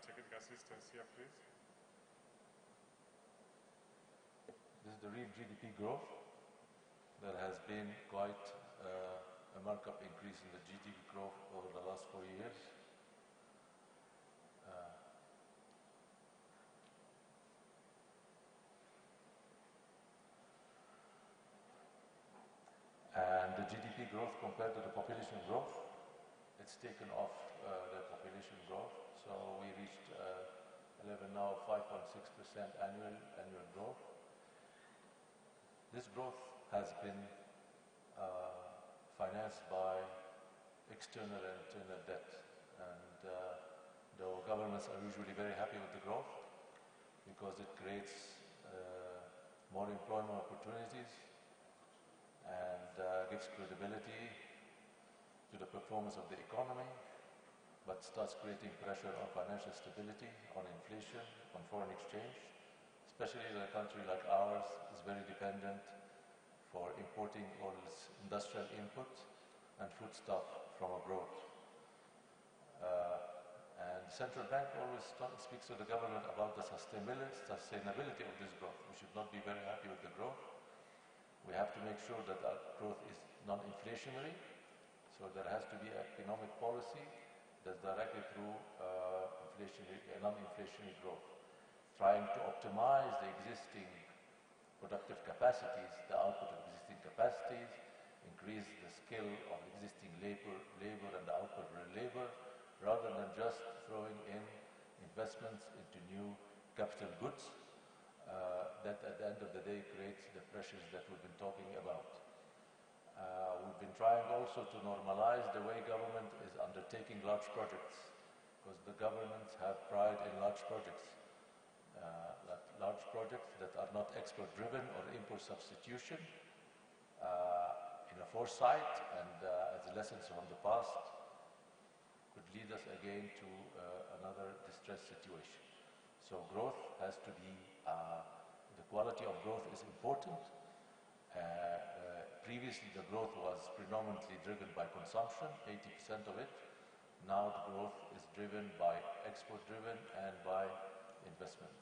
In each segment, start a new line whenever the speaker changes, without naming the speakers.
technical assistance here, please.
This is the real GDP growth. There has been quite a markup increase in the GDP growth over the last 4 years. And the GDP growth compared to the population growth, it's taken off the population growth. So we reached a level now of 5.6% annual growth. This growth has been financed by external and internal debt. And the governments are usually very happy with the growth because it creates more employment opportunities and gives credibility to the performance of the economy, but starts creating pressure on financial stability, on inflation, on foreign exchange. Especially in a country like ours is very dependent for importing all its industrial input and foodstuff from abroad. And the central bank always speaks to the government about the sustainability of this growth. We should not be very happy with the growth. We have to make sure that our growth is non-inflationary, so there has to be economic policy that's directly through non-inflationary growth, trying to optimize the existing productive capacities, the output of existing capacities, increase the skill of existing labor and the output of labor, rather than just throwing in investments into new capital goods that at the end of the day creates the pressures that we've been talking about. We've been trying also to normalize the way government is undertaking large projects, because the governments have pride in large projects. Large projects that are not export-driven or import substitution, in a foresight and as lessons from the past, could lead us again to another distressed situation. So growth has to be, the quality of growth is important. Previously the growth was predominantly driven by consumption, 80% of it. Now the growth is driven by export-driven and by investment.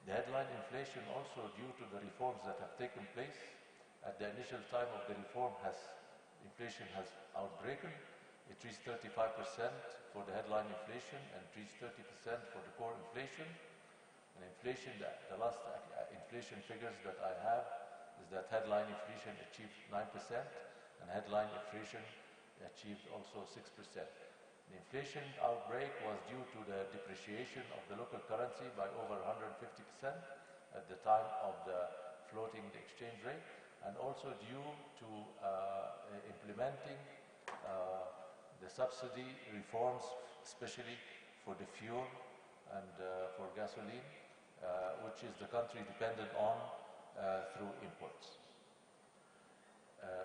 The headline inflation also, due to the reforms that have taken place, at the initial time of the reform inflation has outbroken. It reached 35% for the headline inflation and reached 30% for the core inflation. And inflation, the last inflation figures that I have is that headline inflation achieved 9% and headline inflation achieved also 6%. The inflation outbreak was due to the depreciation of the local currency by over 150% at the time of the floating the exchange rate, and also due to implementing the subsidy reforms, especially for the fuel and for gasoline, which is the country dependent on through imports.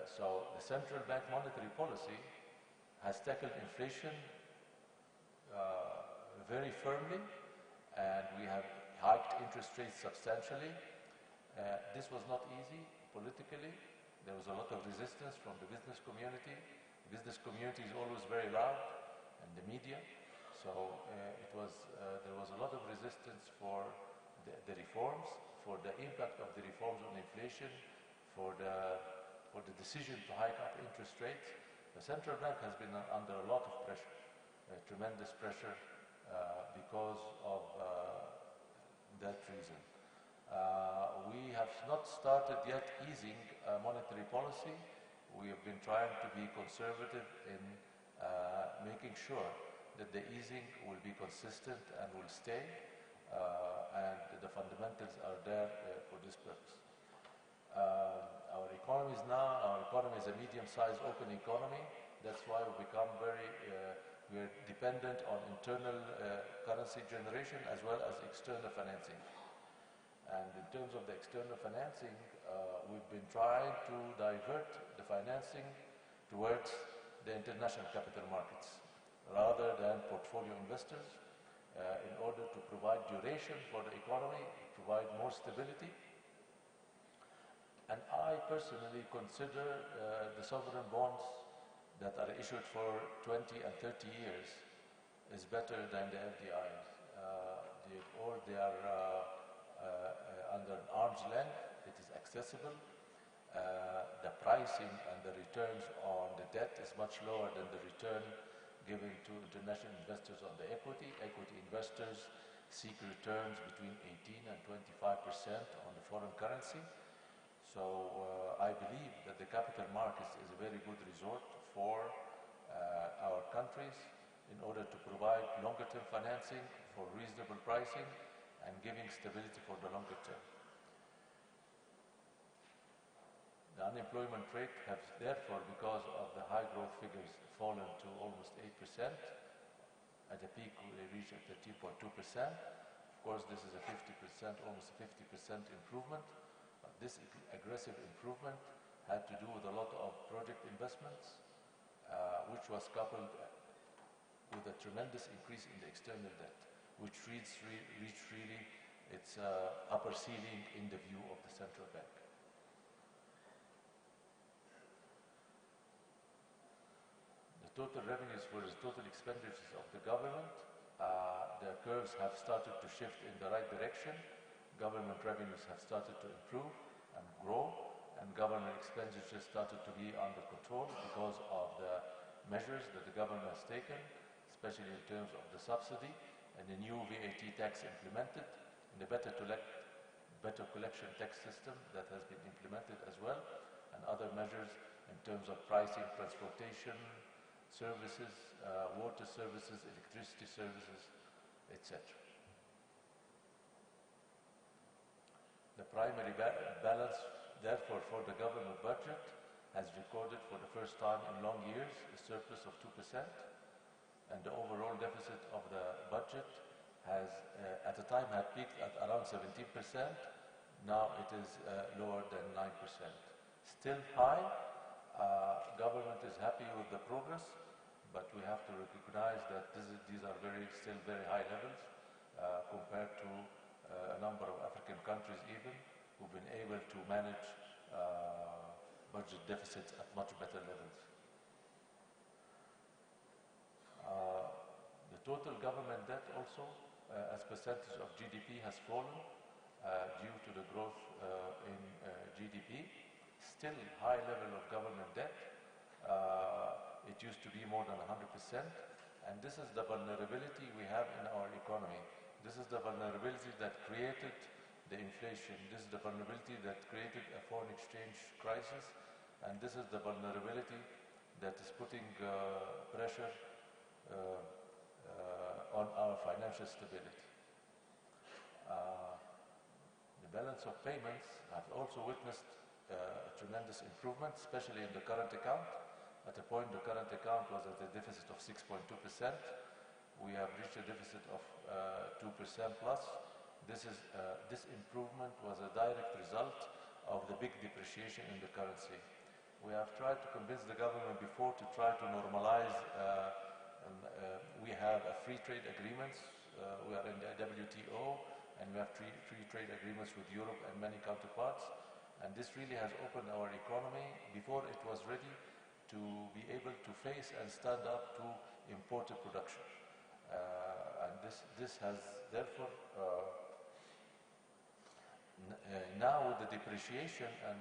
So the central bank monetary policy has tackled inflation very firmly, and we have hiked interest rates substantially. This was not easy politically. There was a lot of resistance from the business community. The business community is always very loud, and the media. So there was a lot of resistance for the reforms, for the impact of the reforms on inflation, for the decision to hike up interest rates. The central bank has been under a lot of pressure, tremendous pressure, because of that reason. We have not started yet easing monetary policy. We have been trying to be conservative in making sure that the easing will be consistent and will stay, and the fundamentals are there for this purpose. Our economy is a medium-sized open economy. That's why we're dependent on internal currency generation as well as external financing. And in terms of the external financing, we've been trying to divert the financing towards the international capital markets rather than portfolio investors, in order to provide duration for the economy, provide more stability. And I personally consider the sovereign bonds that are issued for 20 and 30 years is better than the FDIs. Or they are under an arm's length, it is accessible. The pricing and the returns on the debt is much lower than the return given to international investors on the equity. Equity investors seek returns between 18 and 25% on the foreign currency. So I believe that the capital markets is a very good resort for our countries in order to provide longer-term financing for reasonable pricing and giving stability for the longer term. The unemployment rate has therefore, because of the high growth figures, fallen to almost 8%. At the peak, we reached 13.2%. Of course, this is a 50%, almost a 50% improvement. But this aggressive improvement had to do with a lot of project investments, which was coupled with a tremendous increase in the external debt, which reached really its upper ceiling in the view of the central bank. Total revenues versus total expenditures of the government, the curves have started to shift in the right direction. Government revenues have started to improve and grow, and government expenditures started to be under control because of the measures that the government has taken, especially in terms of the subsidy and the new VAT tax implemented, and the better collection tax system that has been implemented as well, and other measures in terms of pricing, transportation, services, water services, electricity services, etc. The primary balance, therefore, for the government budget has recorded for the first time in long years a surplus of 2%, and the overall deficit of the budget has, at the time, had peaked at around 17%. Now it is lower than 9%. Still high. Government is happy with the progress, but we have to recognize that these are still very high levels compared to a number of African countries even who've been able to manage budget deficits at much better levels. The total government debt also as percentage of GDP has fallen due to the growth in GDP. Still high level of government debt. It used to be more than 100%, and this is the vulnerability we have in our economy. This is the vulnerability that created the inflation. This is the vulnerability that created a foreign exchange crisis, and this is the vulnerability that is putting pressure on our financial stability. The balance of payments have also witnessed a tremendous improvement, especially in the current account. At a point, the current account was at a deficit of 6.2%. We have reached a deficit of 2% plus. This improvement was a direct result of the big depreciation in the currency. We have tried to convince the government before to try to normalize. We have free trade agreements. We are in the WTO, and we have free trade agreements with Europe and many counterparts. And this really has opened our economy before it was ready to be able to face and stand up to imported production. And this has therefore, now with the depreciation and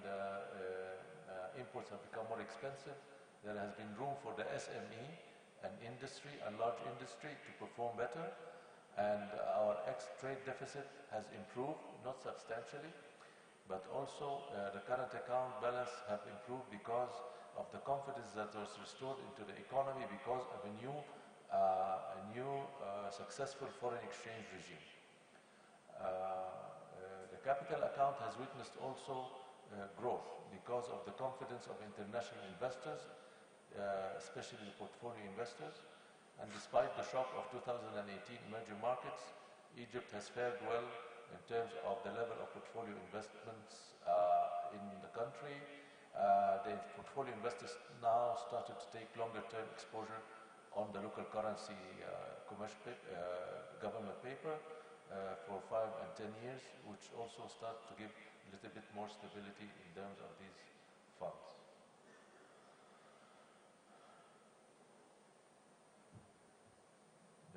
imports have become more expensive, there has been room for the SME and industry and large industry to perform better, and our ex-trade deficit has improved, not substantially, but also the current account balance have improved because of the confidence that was restored into the economy because of a new successful foreign exchange regime. The capital account has witnessed also growth because of the confidence of international investors, especially the portfolio investors. And despite the shock of 2018 emerging markets, Egypt has fared well in terms of the level of portfolio investments in the country. The portfolio investors now started to take longer-term exposure on the local currency government paper for 5 and 10 years, which also start to give a little bit more stability in terms of these funds.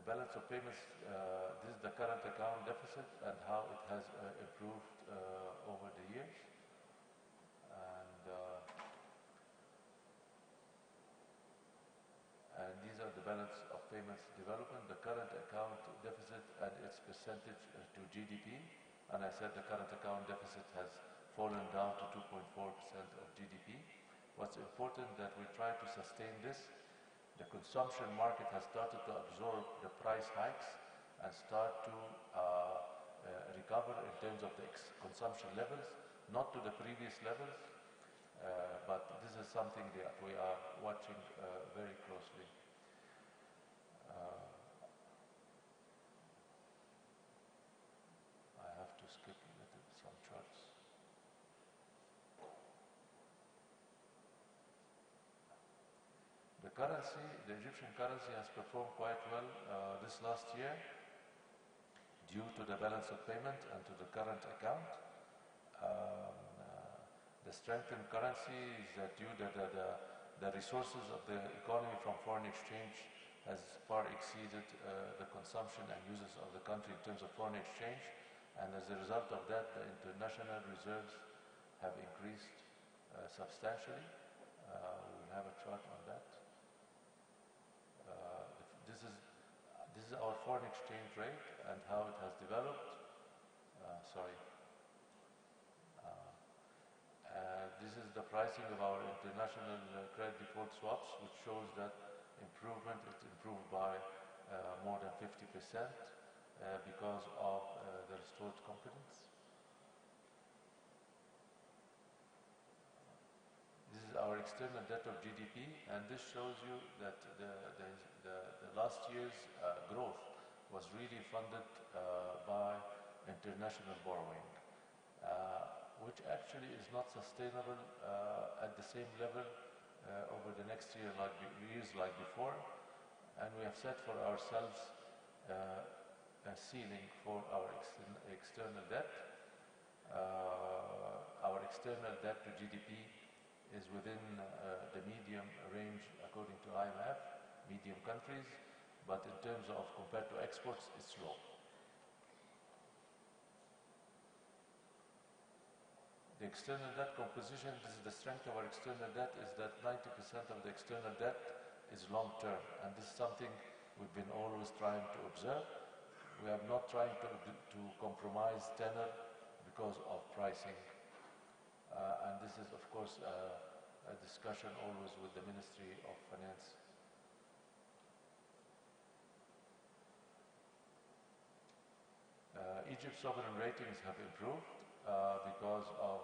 balance of payments, this is the current account deficit and how it has improved over the years. And these are the balance of payments development, the current account deficit and its percentage to GDP. And I said the current account deficit has fallen down to 2.4% of GDP. What's important that we try to sustain this. The consumption market has started to absorb the price hikes and start to recover in terms of the consumption levels, not to the previous levels, but this is something that we are watching very closely. I have to skip a little some charts. The currency, the Egyptian currency has performed quite well this last year due to the balance of payment and to the current account. The strengthened currency is due to the resources of the economy from foreign exchange has far exceeded the consumption and uses of the country in terms of foreign exchange. And as a result of that, the international reserves have increased substantially. We'll have a chart on that. This is our foreign exchange rate and how it has developed. This is the pricing of our international credit default swaps, which shows that improvement. It's improved by more than 50% because of the restored confidence. This is our external debt of GDP, and this shows you that the last year's growth was really funded by international borrowing, which actually is not sustainable at the same level over the next years like before. And we have set for ourselves a ceiling for our external debt. Our external debt to GDP is within the medium range according to IMF, medium countries, but in terms of compared to exports, it's low. The external debt composition, this is the strength of our external debt, is that 90% of the external debt is long-term, and this is something we've been always trying to observe. We are not trying to compromise tenor because of pricing. And this is, of course, a discussion always with the Ministry of Finance. Egypt's sovereign ratings have improved because of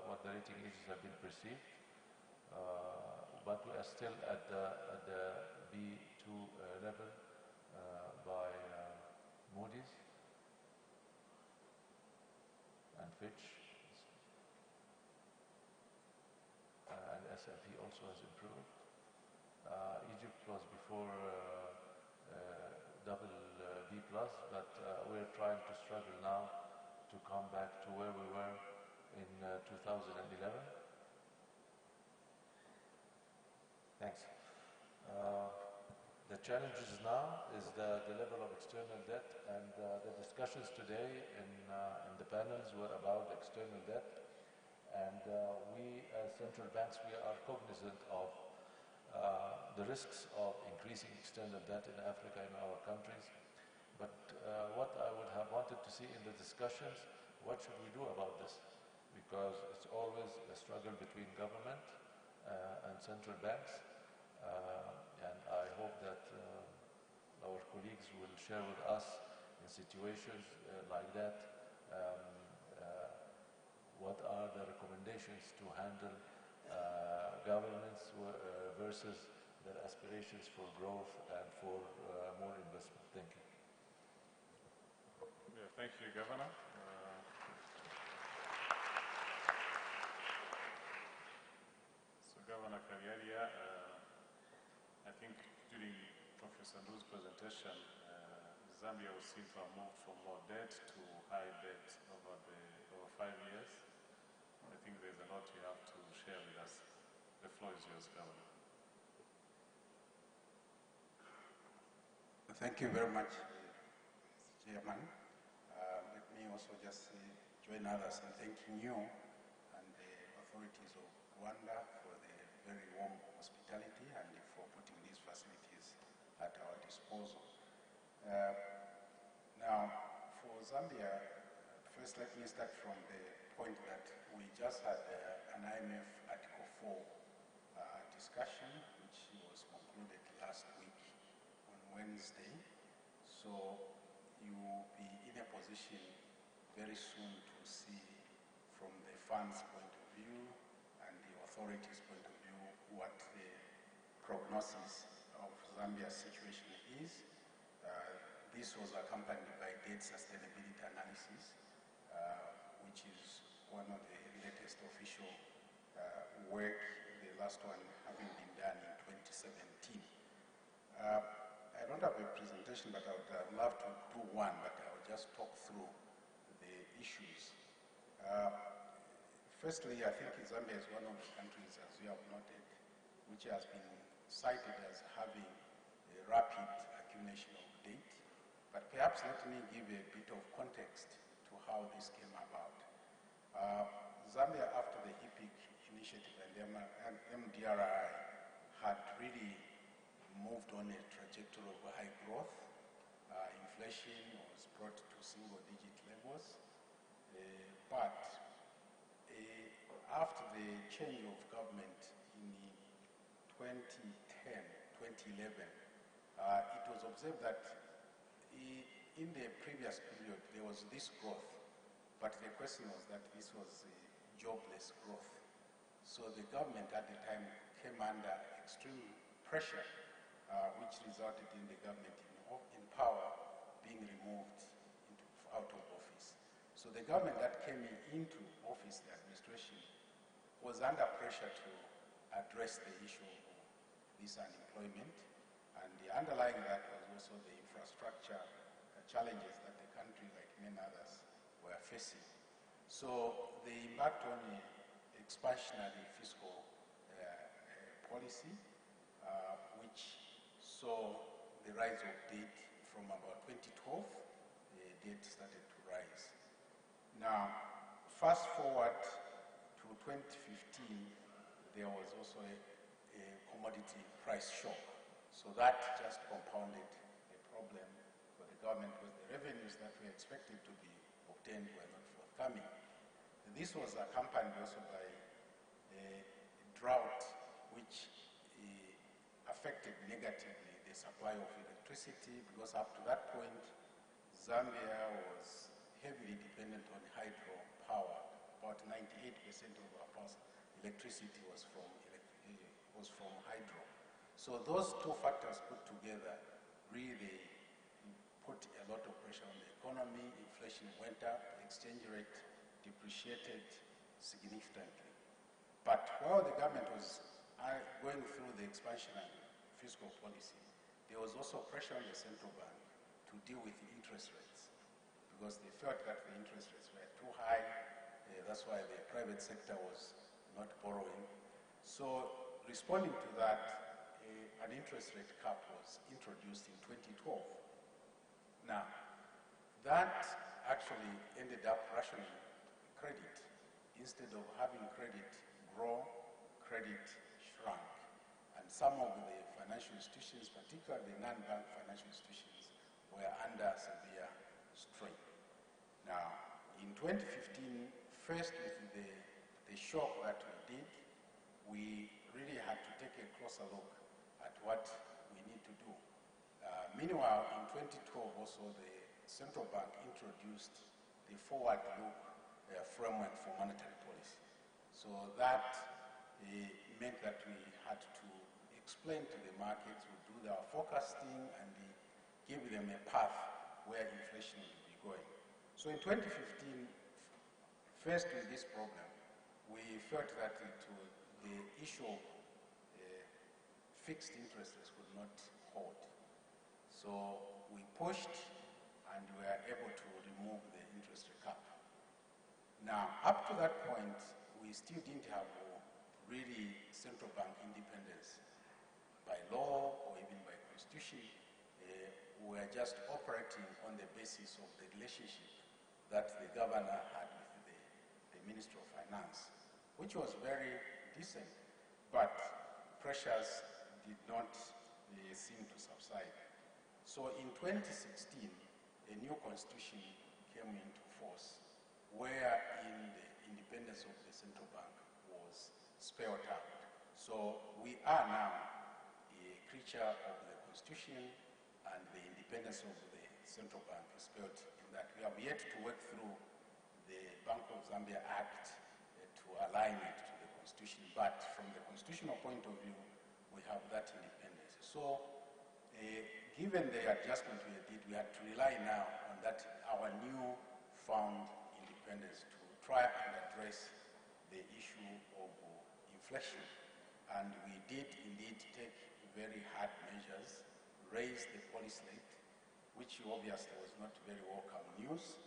what the rating agencies have been perceived, but we are still at the B2 level by Moody's and Fitch, and S&P also has improved. Egypt was before double B+, but we're trying to struggle now to come back to where we were in 2011. Thanks. The challenges now is the level of external debt, and the discussions today in the panels were about external debt. And we, as central banks, we are cognizant of the risks of increasing external debt in Africa, in our countries. But what I would have wanted to see in the discussions, what should we do about this? Because it's always a struggle between government and central banks. And I hope that our colleagues will share with us in situations like that what are the recommendations to handle governments versus their aspirations for growth and for more investment. Thank you.
Yeah, thank you, Governor. So, Governor Kariaria, I think during Professor Ndu's presentation, Zambia was seen to have moved from low debt to high debt over 5 years. I think there's a lot you have to share with us. The floor is yours, Governor.
Thank you very much, Chairman. Let me also just join others in thanking you and the authorities of Rwanda for the very warm hospitality and for putting these facilities at our disposal. Now, for Zambia, first let me start from the point that we just had an IMF Article 4 discussion, which was concluded last week on Wednesday. So you will be in a position very soon to see from the fund's point of view and the authorities' point of view what the prognosis of Zambia's situation is. This was accompanied by debt sustainability analysis, which is one of the latest official work, the last one having been done in 2017. I don't have a presentation, but I would love to do one, but I will just talk through the issues. Firstly, I think Zambia is one of the countries, as you have noted, which has been cited as having a rapid accumulation of debt. But perhaps let me give a bit of context to how this came about. Zambia, after the HIPIC initiative and MDRI, had really moved on a trajectory of high growth. Inflation was brought to single-digit levels. But after the change of government in 2010, 2011, it was observed that in the previous period, there was this growth, but the question was that this was jobless growth. So the government at the time came under extreme pressure, which resulted in the government in power being removed out of office. So the government that came into office, the administration, was under pressure to address the issue of this unemployment, and the underlying that was also the infrastructure challenges that the country, like many others, were facing. So they embarked on an expansionary fiscal policy, which saw the rise of debt from about 2012. The debt started to rise. Now, fast forward to 2015, there was also a commodity price shock. So that just compounded the problem for the government, because the revenues that were expected to be obtained were not forthcoming. This was accompanied also by a drought, which affected negatively the supply of electricity, because up to that point, Zambia was heavily dependent on hydropower. About 98% of our electricity was from hydro. So those two factors put together really put a lot of pressure on the economy. Inflation went up, exchange rate depreciated significantly. But while the government was going through the expansionary fiscal policy, there was also pressure on the central bank to deal with the interest rates, because they felt that the interest rates were too high. That's why the private sector was not borrowing. So responding to that, an interest rate cap was introduced in 2012. Now, that actually ended up rationing credit. Instead of having credit grow, credit shrunk. And some of the financial institutions, particularly the non-bank financial institutions, were under severe strain. Now, in 2015, first with the shock that we did, we really had to take a closer look at what we need to do. Meanwhile, in 2012 also, the central bank introduced the forward look framework for monetary policy. So that meant that we had to explain to the markets, we do our forecasting and give them a path where inflation will be going. So in 2015, first with this problem, we felt that the issue of fixed interest rates could not hold. So we pushed and we were able to remove the interest rate cap. Now, up to that point, we still didn't have really central bank independence by law or even by constitution. were just operating on the basis of the relationship that the governor had with the Minister of Finance, which was very decent, but pressures did not seem to subside. So in 2016, a new constitution came into force, wherein the independence of the central bank was spelled out. So we are now a creature of the constitution, and the independence of the central bank is spelled in that. We have yet to work through the Bank of Zambia Act to align it to the constitution, but from the constitutional point of view, we have that independence. So given the adjustment we did, we had to rely now on that, our new found independence, to try and address the issue of inflation. And we did indeed take very hard measures, raise the policy rate, which obviously was not very welcome news.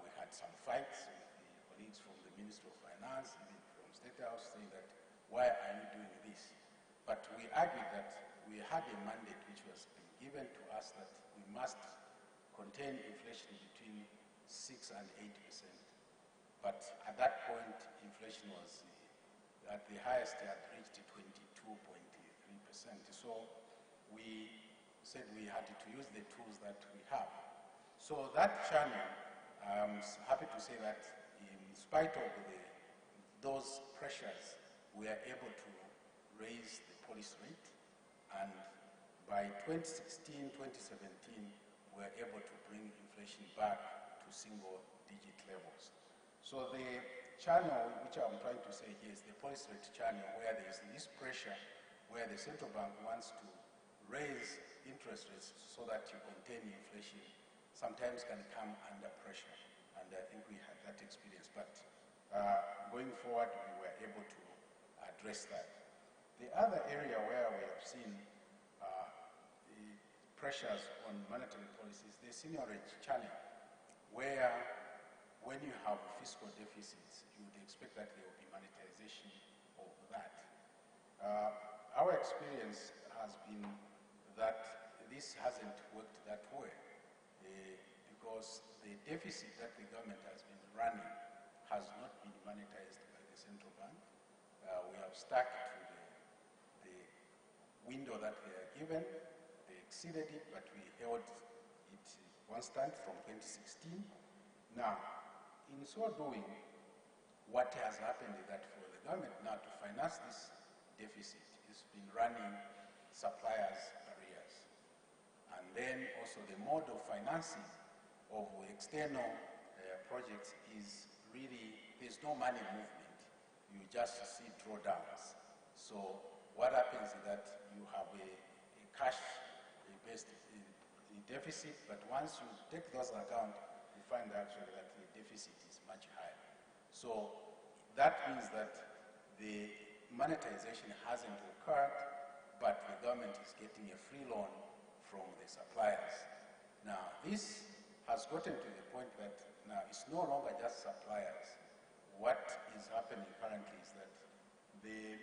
We had some fights with the colleagues from the Ministry of Finance, even from State House, saying that, why are you doing this? But we argued that we had a mandate which was given to us that we must contain inflation between 6 and 8%. But at that point, inflation was at the highest, it had reached 22.3%. So we said we had to use the tools that we have. So that channel, I'm happy to say that in spite of those pressures, we are able to raise the policy rate, and by 2016, 2017, we were able to bring inflation back to single-digit levels. So the channel which I'm trying to say here is the policy rate channel, where there is this pressure, where the central bank wants to raise interest rates so that you contain inflation, sometimes can come under pressure. And I think we had that experience. But going forward, we were able to address that. The other area where we have seen the pressures on monetary policies, the seniorage channel, where when you have fiscal deficits, you would expect that there will be monetization of that. Our experience has been that this hasn't worked that way, because the deficit that the government has been running has not been monetized by the central bank. We have stuck to the window that they are given. They exceeded it, but we held it constant from 2016. Now, in so doing, what has happened is that for the government now to finance this deficit, it's been running suppliers' arrears. And then also the mode of financing of external projects is really, there's no money movement. You just see drawdowns. So what happens is that you have a cash-based deficit, but once you take those account, you find actually that the deficit is much higher. So that means that the monetization hasn't occurred, but the government is getting a free loan from the suppliers. Now, this has gotten to the point that now it's no longer just suppliers. What is happening currently is that the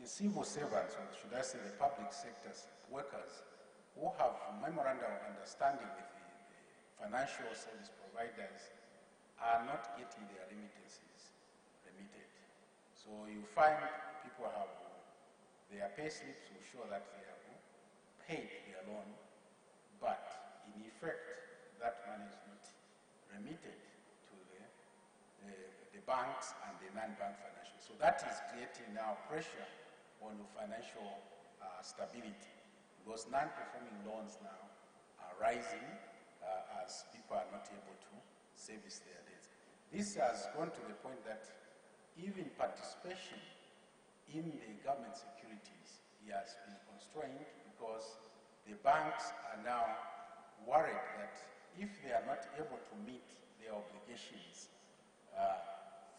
civil servants, or should I say the public sector's workers, who have memorandum of understanding with the financial service providers, are not getting their remittances remitted. So you find people have their pay slips will show that they have paid their loan, but in effect, that money is not remitted to the banks and the non-bank financial. So that is creating now pressure on the financial stability, because non-performing loans now are rising as people are not able to service their debts. This has gone to the point that even participation in the government securities has been constrained, because the banks are now worried that if they are not able to meet their obligations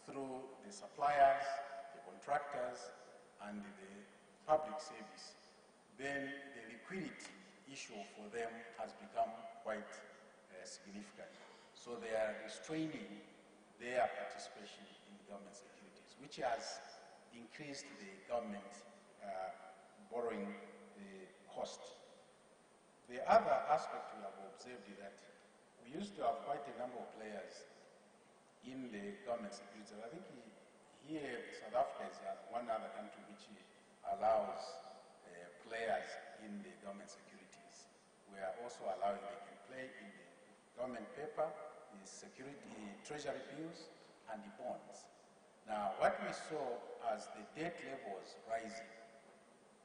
through the suppliers, the contractors, and the public service, then the liquidity issue for them has become quite significant. So they are restraining their participation in government securities, which has increased the government borrowing the cost. The other aspect we have observed is that we used to have quite a number of players in the government securities. I think here South Africa is one other country which allows players in the government securities. We are also allowing they can play in the government paper, the security, treasury bills, and the bonds. Now, what we saw as the debt level was rising,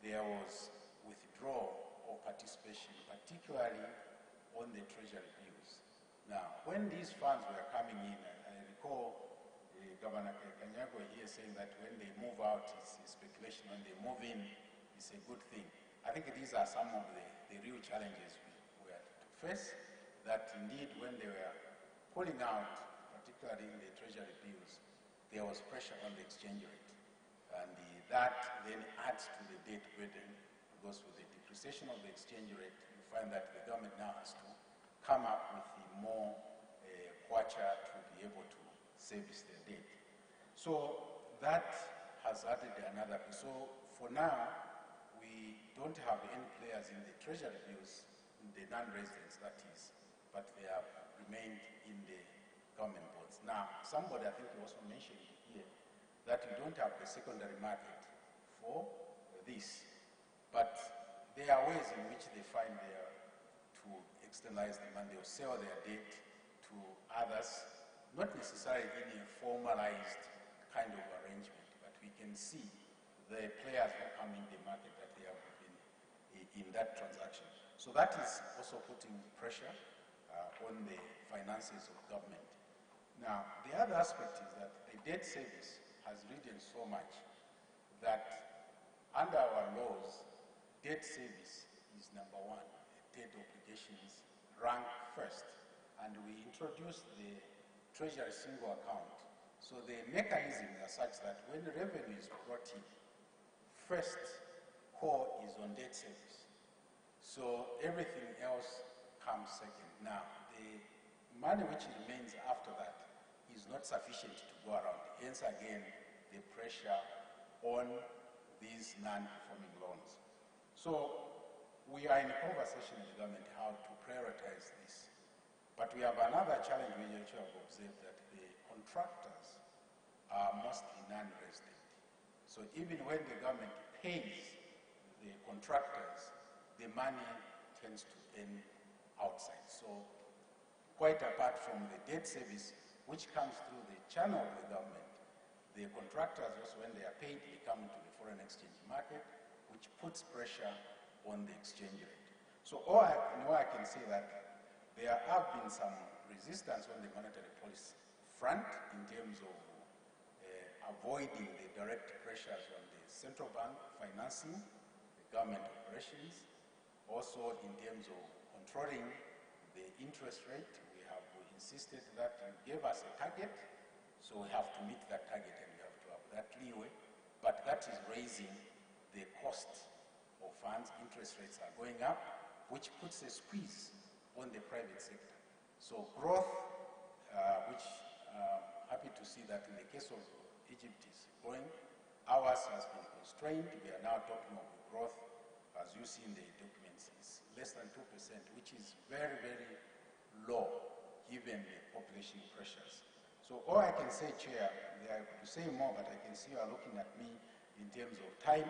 there was withdrawal of participation, particularly on the treasury bills. Now, when these funds were coming in, I recall Governor Kanyago here saying that when they move out, it's speculation. When they move in, it's a good thing. I think these are some of the real challenges we had to face, that indeed when they were pulling out, particularly in the treasury bills, there was pressure on the exchange rate. And that then adds to the debt burden, because with the depreciation of the exchange rate, you find that the government now has to come up with more kwacha to be able to service their debt. So that has added another. So for now, we don't have any players in the treasury bills, in the non-residents that is, but they have remained in the government bonds. Now, somebody I think also mentioned here that we don't have the secondary market for this, but there are ways in which they find their to externalize them, and they'll sell their debt to others, not necessarily in a formalized kind of arrangement, but we can see the players who come in the market that they have been in that transaction. So that is also putting pressure on the finances of government. Now, the other aspect is that the debt service has risen so much that under our laws, debt service is number one. Debt obligations rank first. And we introduced the Treasury single account. So the mechanisms are such that when revenue is brought in, first call is on debt service. So everything else comes second. Now, the money which remains after that is not sufficient to go around. Hence again, the pressure on these non-performing loans. So we are in a conversation with the government how to prioritize this. But we have another challenge we actually have observed, that the contractors are mostly non-resident. So even when the government pays the contractors, the money tends to end outside. So quite apart from the debt service, which comes through the channel of the government, the contractors also, when they are paid, they come into the foreign exchange market, which puts pressure on the exchange rate. So all I can say that there have been some resistance on the monetary policy front in terms of avoiding the direct pressures on the central bank financing, the government operations. Also in terms of controlling the interest rate, we have insisted that you gave us a target, so we have to meet that target and we have to have that leeway. But that is raising the cost of funds. Interest rates are going up, which puts a squeeze on the private sector. So growth, which happy to see that in the case of Egypt is growing, ours has been constrained. We are now talking of growth, as you see in the documents, is less than 2%, which is very, very low given the population pressures. So all I can say, Chair, I could say more, but I can see you are looking at me in terms of time,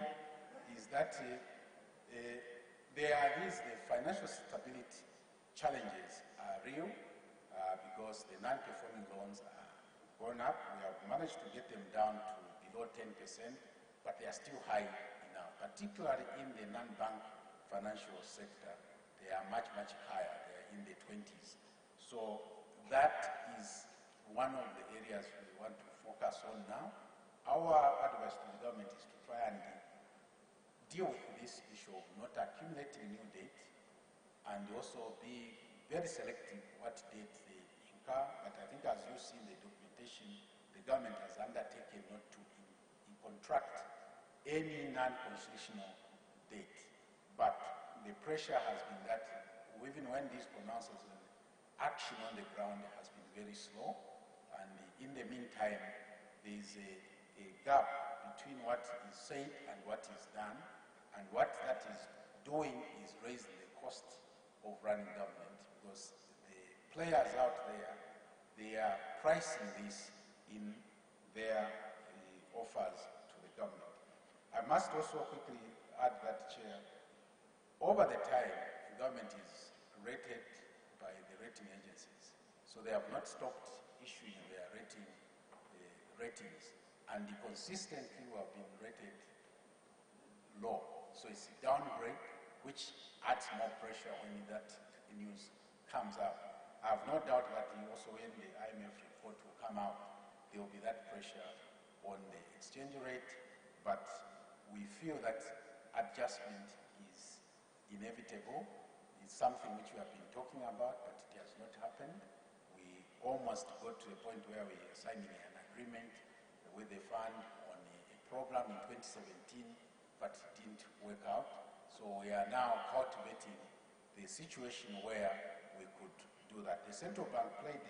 is that the financial stability challenges are real because the non-performing loans are going up. We have managed to get them down to below 10%, but they are still high enough, particularly in the non-bank financial sector. They are much, much higher. They are in the 20s. So that is one of the areas we want to focus on now. Our advice to the government is to try and deal with this issue of not accumulating new debt, and also be very selective what debt they incur. But I think as you see in the documentation, the government has undertaken not to contract any non-constitutional debt. But the pressure has been that even when these pronounces, action on the ground has been very slow, and in the meantime, there is a gap between what is said and what is done, and what that is doing is raising the cost of running government, because the players out there, they are pricing this in their offers to the government. I must also quickly add that, Chair, over the time, the government is rated by the rating agencies. So they have not stopped issuing their ratings, and consistently we have been rated low. So it's a downgrade, which adds more pressure when that news comes up. I have no doubt that also when the IMF report will come out, there will be that pressure on the exchange rate, but we feel that adjustment is inevitable. It's something which we have been talking about, but it has not happened. We almost got to the point where we are signing an agreement with the fund on a program in 2017, but it didn't work out. So we are now cultivating the situation where we could do that. The central bank played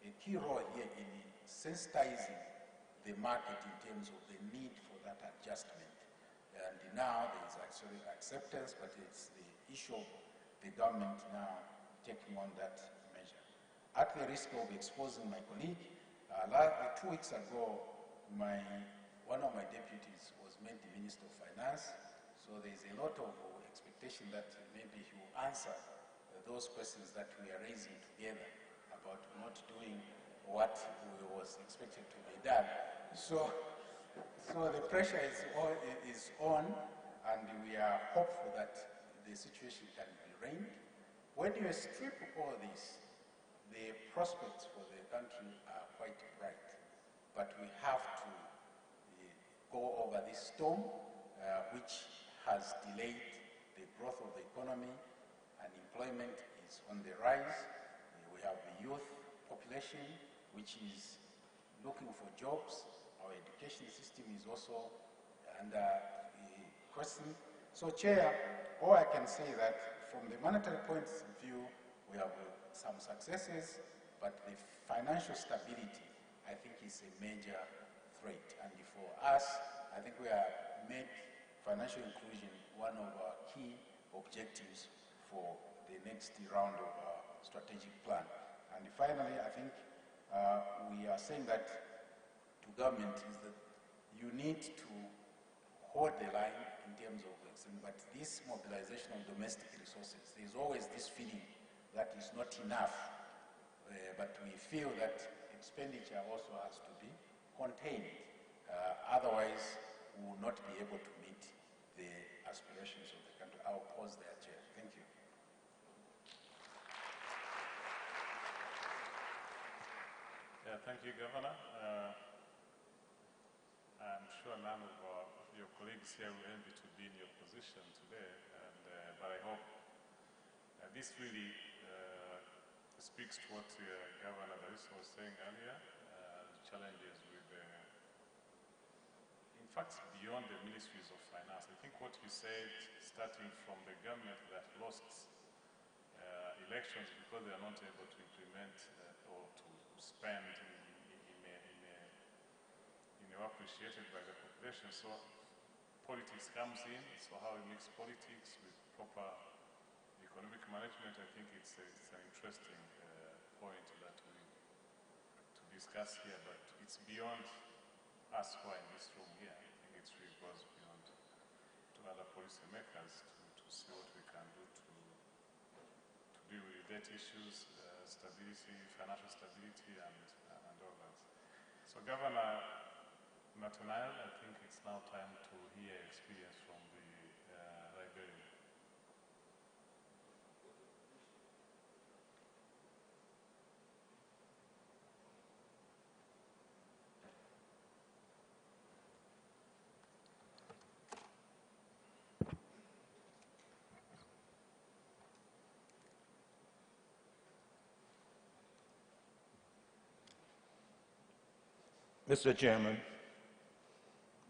a key role here in sensitizing the market in terms of the need for that adjustment. And now there is actually acceptance, but it's the issue of the government now taking on that measure. At the risk of exposing my colleague, 2 weeks ago, one of my deputies was made the Minister of Finance, so there is a lot of expectation that maybe he will answer those questions that we are raising together about not doing what was expected to be done. So the pressure is on, and we are hopeful that the situation can be reined. When you strip all this, the prospects for the country are quite bright, but we have to go over this storm, which has delayed the growth of the economy. Unemployment is on the rise. We have the youth population, which is looking for jobs. Our education system is also under question. So, Chair, all I can say that from the monetary point of view, we have some successes, but the financial stability, I think, is a major threat. And for us, I think we have made financial inclusion one of our key objectives for the next round of our strategic plan. And finally, I think we are saying that to government is that you need to hold the line in terms of, but this mobilization of domestic resources, there's always this feeling that is not enough, but we feel that expenditure also has to be contained. Otherwise, we will not be able to meet the aspirations of the country. I'll pause there, Chair. Thank you.
Yeah, thank you, Governor. I'm sure none of your colleagues here will envy to be in your position today, but I hope this really speaks to what Governor Dariso was saying earlier, the challenges with, in fact, beyond the ministries of finance. I think what you said, starting from the government that lost elections because they are not able to implement or to spend in a way appreciated by the population. So politics comes in, so how we mix politics with proper economic management, I think it's an interesting point that we to discuss here, but it's beyond us who are in this room here. I think it really goes beyond to other policymakers to see what we can do to deal with debt issues, stability, financial stability, and all that. So Governor Nathaniel, I think it's now time to hear experience from the Liberian.
Mr. Chairman,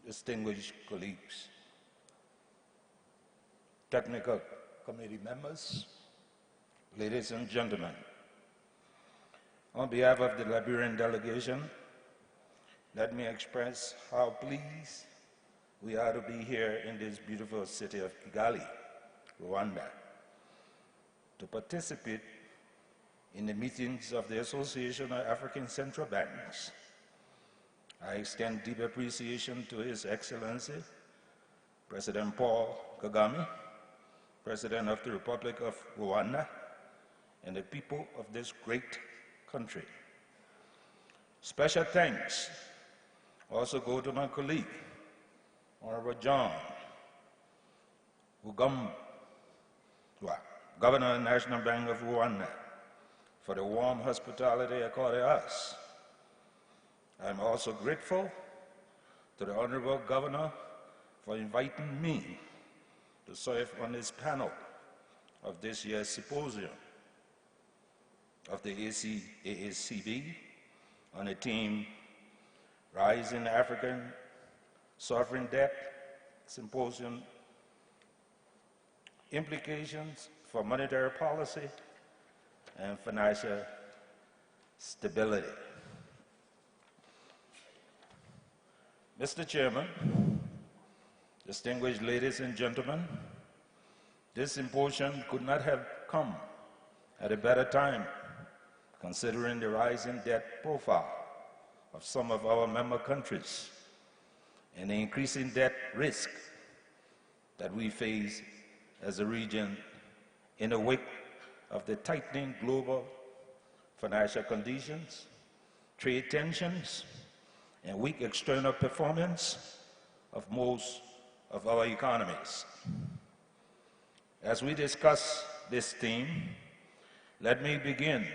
distinguished colleagues, technical committee members, ladies and gentlemen, on behalf of the Liberian delegation, let me express how pleased we are to be here in this beautiful city of Kigali Rwanda, to participate in the meetings of the Association of African Central Banks. I extend deep appreciation to His Excellency, President Paul Kagame, President of the Republic of Rwanda, and the people of this great country. Special thanks also go to my colleague, Honorable John Ugamba, Governor of the National Bank of Rwanda, for the warm hospitality accorded us. I'm also grateful to the Honorable Governor for inviting me to serve on this panel of this year's symposium of the AACB on the theme Rising African Sovereign Debt Symposium, Implications for Monetary Policy and Financial Stability. Mr. Chairman, distinguished ladies and gentlemen, this symposium could not have come at a better time, considering the rising debt profile of some of our member countries and the increasing debt risk that we face as a region in the wake of the tightening global financial conditions, trade tensions, and weak external performance of most of our economies. As we discuss this theme, let me begin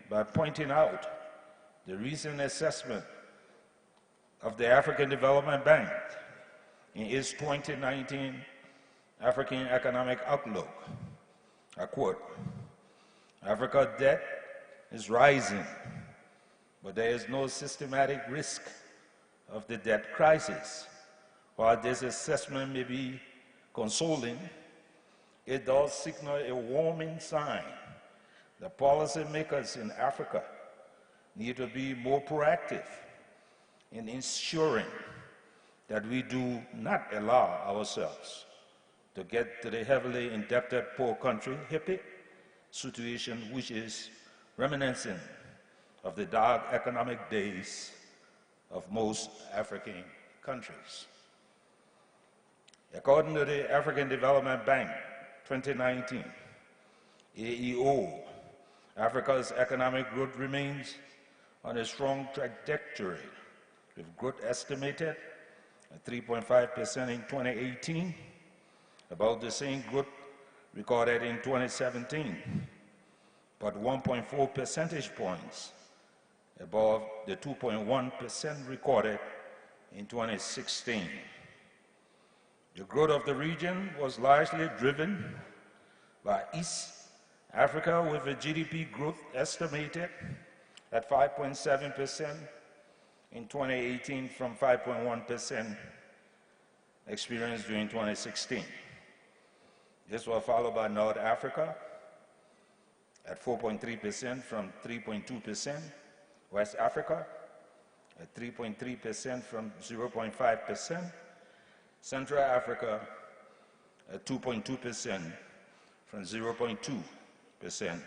by pointing out the recent assessment of the African Development Bank in its 2019 African Economic Outlook. I quote, "Africa's debt is rising, but there is no systematic risk of the debt crisis. While this assessment may be consoling, it does signal a warning sign that policymakers in Africa need to be more proactive in ensuring that we do not allow ourselves to get to the heavily indebted poor country hippie situation, which is reminiscent of the dark economic days of most African countries." According to the African Development Bank 2019 AEO, Africa's economic growth remains on a strong trajectory, with growth estimated at 3.5% in 2018, about the same growth recorded in 2017, but 1.4 percentage points above the 2.1% recorded in 2016. The growth of the region was largely driven by East Africa, with a GDP growth estimated at 5.7% in 2018 from 5.1% experienced during 2016. This was followed by North Africa at 4.3% from 3.2%, West Africa at 3.3% from 0.5%, Central Africa at 2.2% from 0.2%,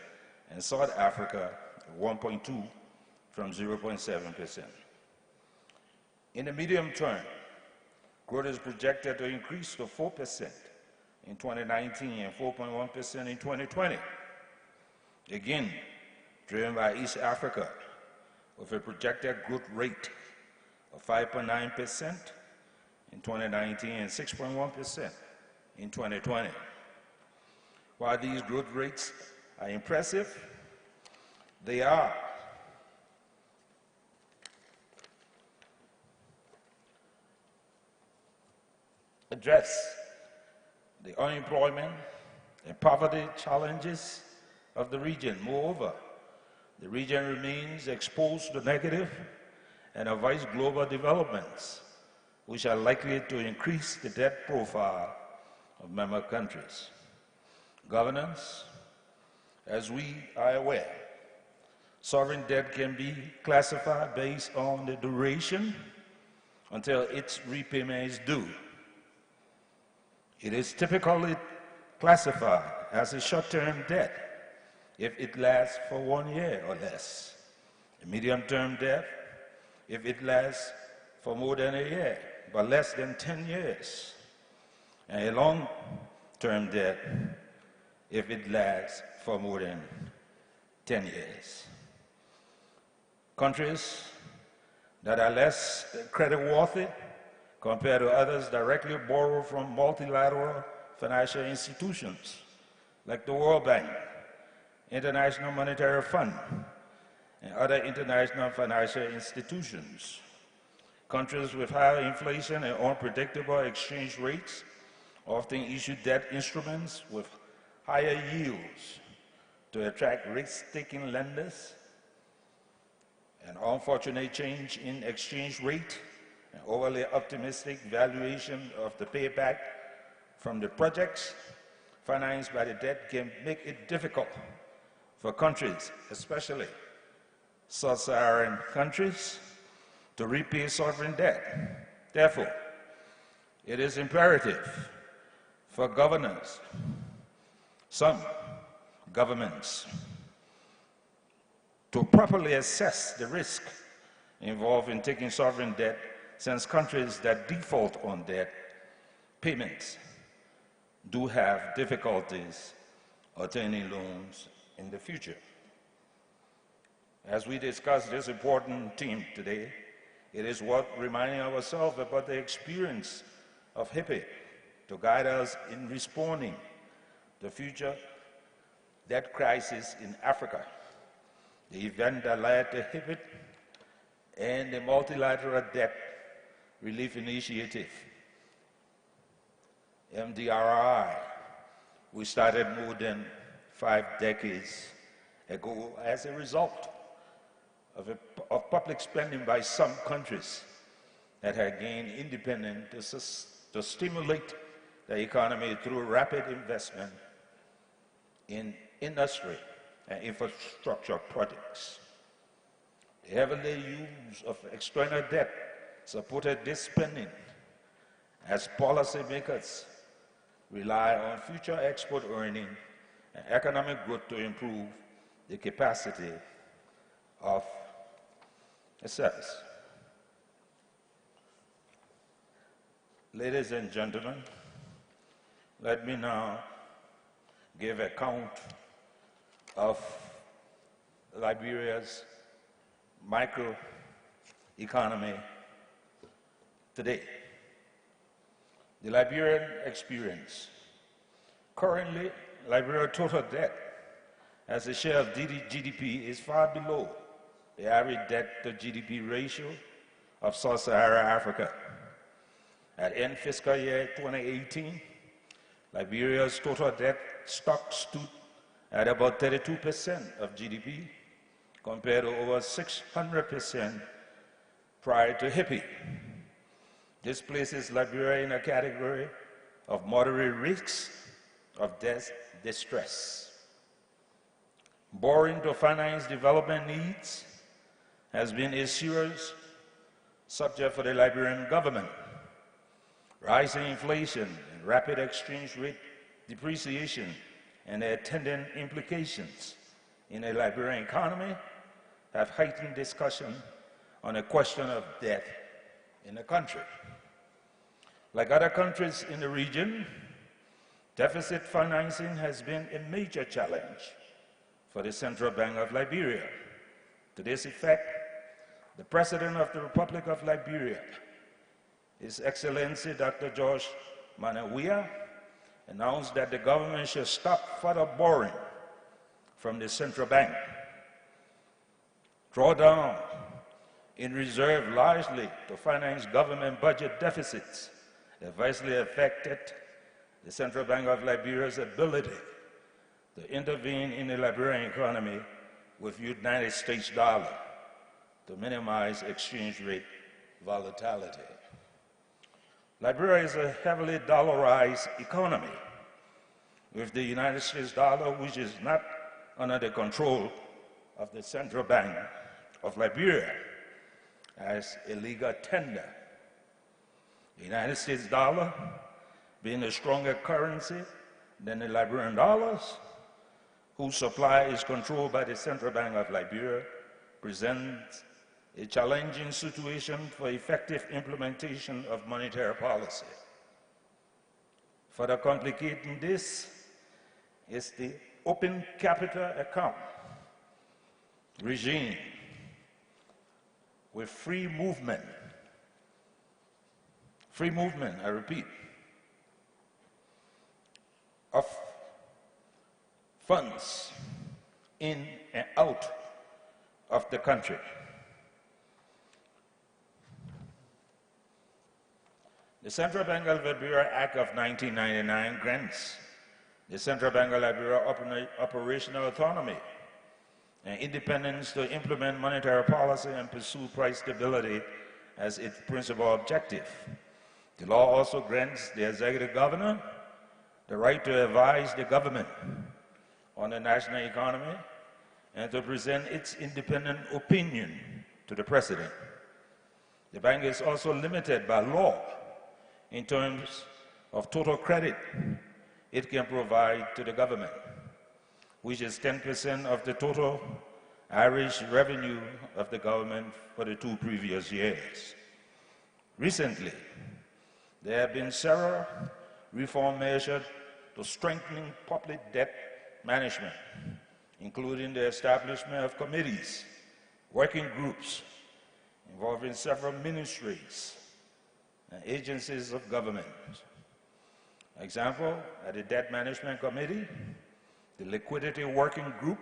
and South Africa at 1.2% from 0.7%. In the medium term, growth is projected to increase to 4% in 2019 and 4.1% in 2020. Again, driven by East Africa, with a projected growth rate of 5.9% in 2019 and 6.1% in 2020. While these growth rates are impressive, they are address the unemployment and poverty challenges of the region. Moreover, the region remains exposed to negative and adverse global developments, which are likely to increase the debt profile of member countries. Governance, as we are aware, sovereign debt can be classified based on the duration until its repayment is due. It is typically classified as a short-term debt if it lasts for 1 year or less, a medium-term debt if it lasts for more than a year but less than 10 years, and a long-term debt if it lasts for more than 10 years. Countries that are less credit-worthy compared to others directly borrow from multilateral financial institutions like the World Bank, International Monetary Fund, and other international financial institutions. Countries with higher inflation and unpredictable exchange rates often issue debt instruments with higher yields to attract risk-taking lenders. An unfortunate change in exchange rate and overly optimistic valuation of the payback from the projects financed by the debt can make it difficult for countries, especially sub-Saharan countries, to repay sovereign debt. Therefore, it is imperative for governors, some governments, to properly assess the risk involved in taking sovereign debt, since countries that default on debt payments do have difficulties obtaining loans in the future. As we discuss this important theme today, it is worth reminding ourselves about the experience of HIPAA to guide us in responding to future debt crisis in Africa. The event that led to HIPAA and the Multilateral Debt Relief Initiative, MDRI, we started more than 5 decades ago as a result of public spending by some countries that had gained independence to stimulate the economy through rapid investment in industry and infrastructure projects. The heavily use of external debt supported this spending as policymakers rely on future export earning and economic growth to improve the capacity of a service. Ladies and gentlemen, let me now give account of Liberia's microeconomy today. The Liberian experience. Currently, Liberia's total debt as a share of GDP is far below the average debt to GDP ratio of sub-Saharan Africa. At end fiscal year 2018, Liberia's total debt stock stood at about 32% of GDP, compared to over 600% prior to HIPAA. This places Liberia in a category of moderate risks of debt distress. Borrowing to finance development needs has been a serious subject for the Liberian government. Rising inflation and rapid exchange rate depreciation and their attendant implications in the Liberian economy have heightened discussion on the question of debt in the country. Like other countries in the region, deficit financing has been a major challenge for the Central Bank of Liberia. To this effect, the President of the Republic of Liberia, His Excellency Dr. George Manawia, announced that the government should stop further borrowing from the Central Bank. Drawdown in reserve largely to finance government budget deficits adversely affected the Central Bank of Liberia's ability to intervene in the Liberian economy with United States dollar to minimize exchange rate volatility. Liberia is a heavily dollarized economy, with the United States dollar, which is not under the control of the Central Bank of Liberia, as a legal tender. The United States dollar, being a stronger currency than the Liberian dollars, whose supply is controlled by the Central Bank of Liberia, presents a challenging situation for effective implementation of monetary policy. Further complicating this is the open capital account regime with free movement, I repeat, of funds in and out of the country. The Central Bank of Liberia Act of 1999 grants the Central Bank of Liberia operational autonomy and independence to implement monetary policy and pursue price stability as its principal objective. The law also grants the executive governor the right to advise the government on the national economy and to present its independent opinion to the president. The bank is also limited by law in terms of total credit it can provide to the government, which is 10% of the total average revenue of the government for the 2 previous years. Recently, there have been several reform measures to strengthening public debt management, including the establishment of committees, working groups involving several ministries and agencies of government. Example, at the Debt Management Committee, the Liquidity Working Group,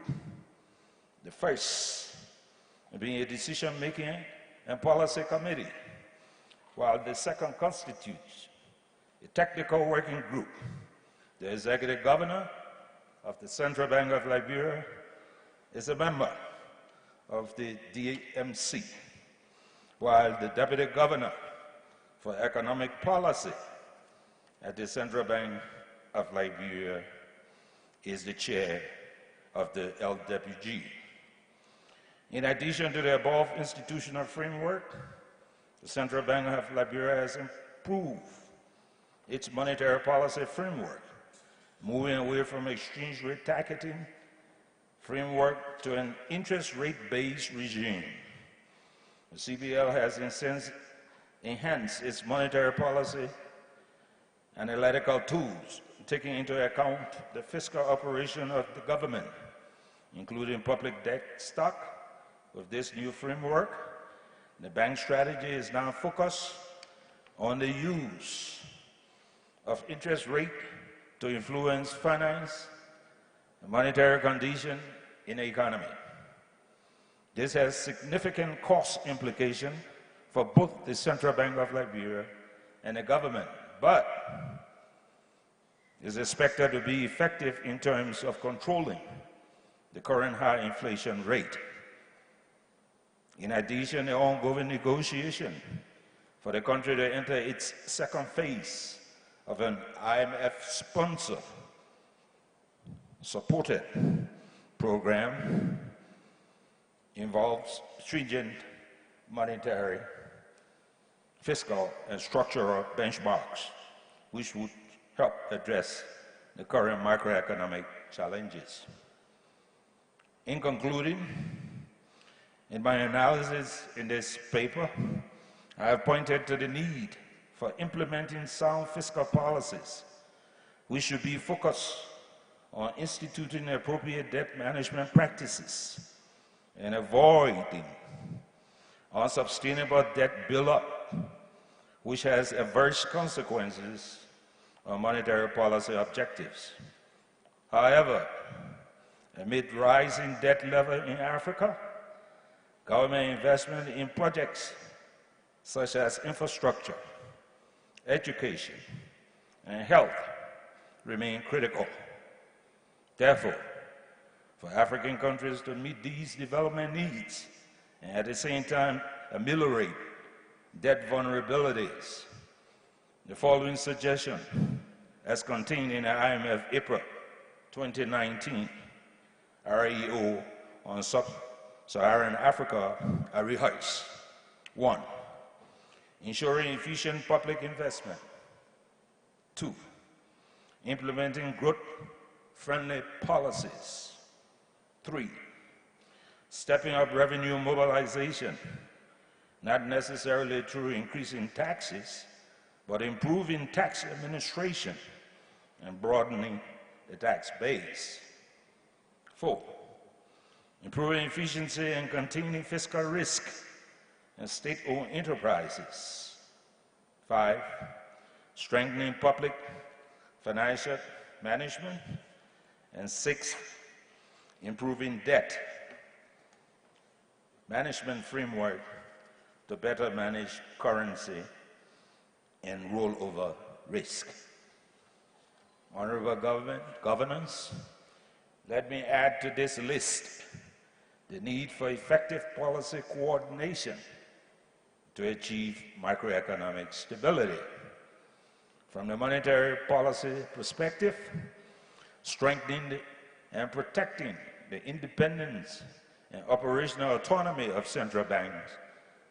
the first being a decision-making and policy committee, while the second constitutes a technical working group. The executive governor of the Central Bank of Liberia is a member of the DMC, while the deputy governor for economic policy at the Central Bank of Liberia is the chair of the LWG. In addition to the above institutional framework, the Central Bank of Liberia has improved its monetary policy framework, moving away from exchange rate targeting framework to an interest rate-based regime. The CBL has enhanced its monetary policy analytical tools, taking into account the fiscal operation of the government, including public debt stock. With this new framework, the bank strategy is now focused on the use of interest rate to influence finance and monetary condition in the economy. This has significant cost implications for both the Central Bank of Liberia and the government, but is expected to be effective in terms of controlling the current high inflation rate. In addition, the ongoing negotiation for the country to enter its second phase of an IMF-supported program involves stringent monetary, fiscal, and structural benchmarks, which would help address the current macroeconomic challenges. In concluding, in my analysis in this paper, I have pointed to the need for implementing sound fiscal policies, which should be focused on instituting appropriate debt management practices and avoiding unsustainable debt buildup, which has adverse consequences on monetary policy objectives. However, amid rising debt level in Africa, government investment in projects such as infrastructure, education, and health remain critical. Therefore, for African countries to meet these development needs and at the same time ameliorate debt vulnerabilities, the following suggestion, as contained in the IMF April 2019 REO on Sub-Saharan Africa, are rehearsed. 1. Ensuring efficient public investment. 2. implementing growth-friendly policies. 3, stepping up revenue mobilization, not necessarily through increasing taxes, but improving tax administration and broadening the tax base. 4, improving efficiency and containing fiscal risk in state-owned enterprises. 5, strengthening public financial management. And 6, improving debt management framework to better manage currency and rollover risk. Honorable governors, let me add to this list the need for effective policy coordination to achieve macroeconomic stability. From the monetary policy perspective, strengthening and protecting the independence and operational autonomy of central banks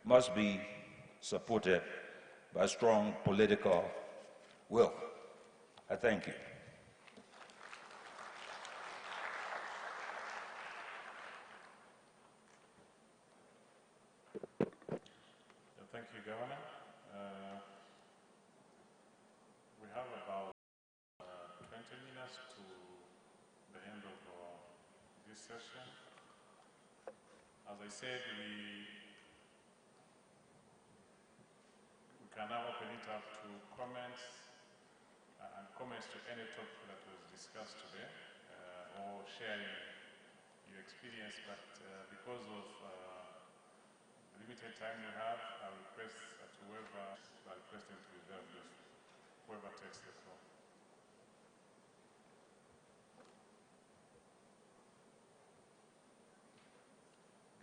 must be supported by strong political will. I thank you.
Thank you, Governor. We have about 20 minutes to the end of this session. As I said, we can now open it up to comments to any topic that was discussed today, or sharing your experience. But because of limited time we have, I request that whoever requesting to reserve this, whoever takes the floor.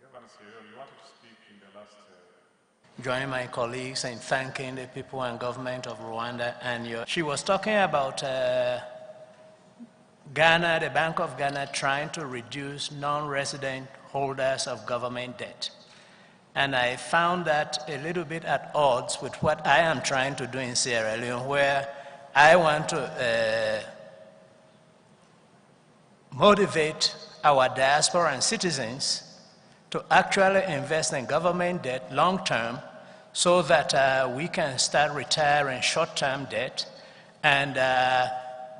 Governor Cyril, you wanted to speak in the last.
Join my colleagues in thanking the people and government of Rwanda and she was talking about Ghana, the Bank of Ghana trying to reduce non-resident holders of government debt. And I found that a little bit at odds with what I am trying to do in Sierra Leone, where I want to motivate our diaspora and citizens to actually invest in government debt long-term so that we can start retiring short-term debt, and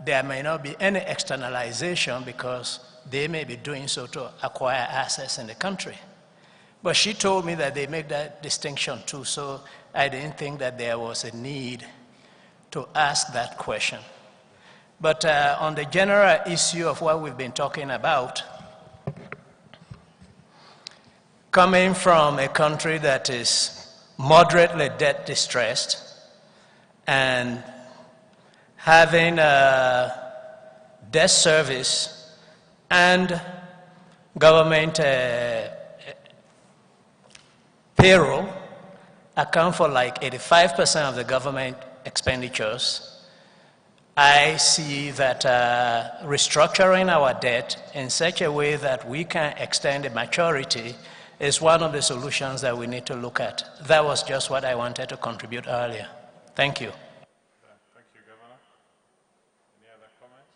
there may not be any externalization because they may be doing so to acquire assets in the country. But she told me that they make that distinction too, so I didn't think that there was a need to ask that question. But on the general issue of what we've been talking about, coming from a country that is moderately debt distressed and having debt service and government payroll account for like 85% of the government expenditures, I see that restructuring our debt in such a way that we can extend the maturity is one of the solutions that we need to look at. That was just what I wanted to contribute earlier. Thank you.
Thank you, Governor. Any other comments?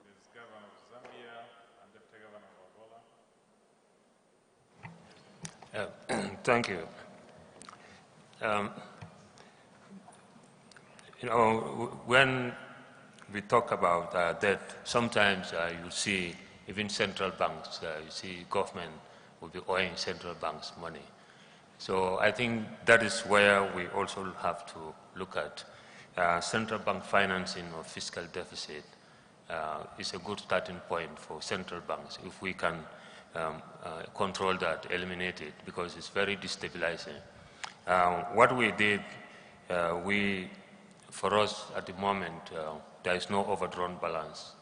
This Governor of Zambia and Deputy Governor of Angola.
Thank you. When we talk about debt, sometimes you see even central banks, you see government will be owing central banks money. So I think that is where we also have to look at central bank financing of fiscal deficit is a good starting point for central banks if we can control that, eliminate it, because it's very destabilizing. What we did, for us at the moment, there is no overdrawn balance.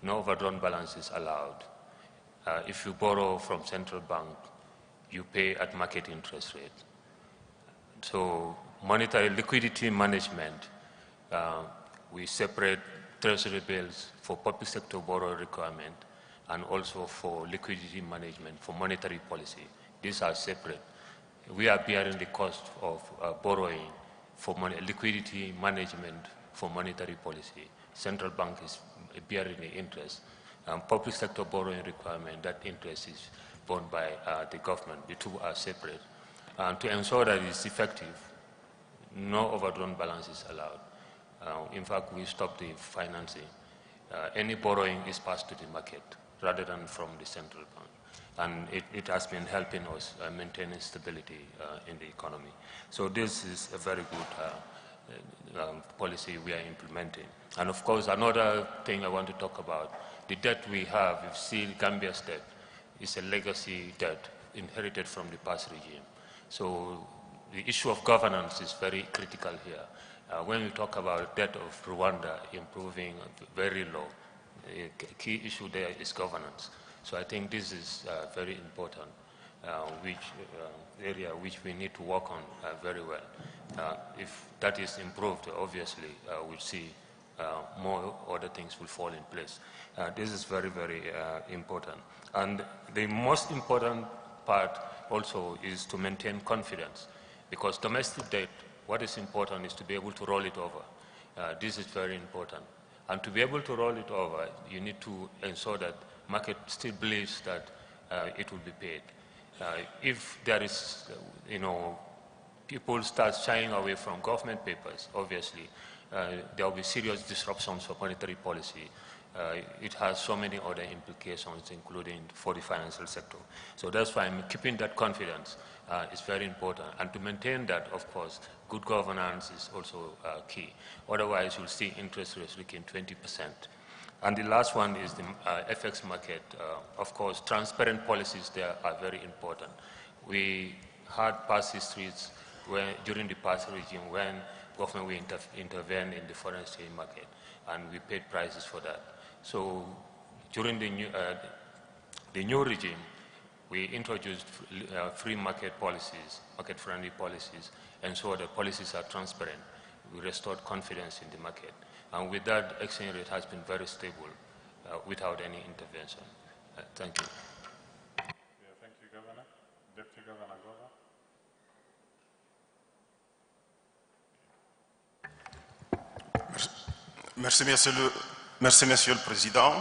No overdrawn balance is allowed. If you borrow from central bank, you pay at market interest rate. So monetary liquidity management, we separate treasury bills for public sector borrow requirement and also for liquidity management for monetary policy. These are separate. We are bearing the cost of borrowing for liquidity management for monetary policy. Central bank is bearing the interest. Public sector borrowing requirement, that interest is borne by the government. The two are separate. To ensure that it's effective, no overdrawn balance is allowed. In fact, we stopped the financing. Any borrowing is passed to the market rather than from the central bank. And it has been helping us maintaining stability in the economy. So this is a very good policy we are implementing. And of course, another thing I want to talk about, the debt we have, you see Gambia's debt is a legacy debt inherited from the past regime. So the issue of governance is very critical here. When we talk about debt of Rwanda improving very low, a key issue there is governance. So I think this is very important, area which we need to work on very well. If that is improved, obviously, we'll see more other things will fall in place. This is very, very important. And the most important part also is to maintain confidence, because domestic debt, what is important is to be able to roll it over. This is very important. And to be able to roll it over, you need to ensure that market still believes that it will be paid. If there is, people start shying away from government papers, obviously, there will be serious disruptions for monetary policy. It has so many other implications, including for the financial sector. So that's why I'm keeping that confidence is very important. And to maintain that, of course, good governance is also key. Otherwise, you'll see interest rates reaching 20%. And the last one is the FX market. Of course, transparent policies there are very important. We had past histories during the past regime when government will intervene in the foreign exchange market, and we paid prices for that. So during the new regime, we introduced free market policies, market-friendly policies, and so the policies are transparent. We restored confidence in the market. And with that, exchange rate has been very stable without any intervention. Thank you.
Yeah, thank you, Governor. Deputy Governor Gova.
Merci, Monsieur le Président.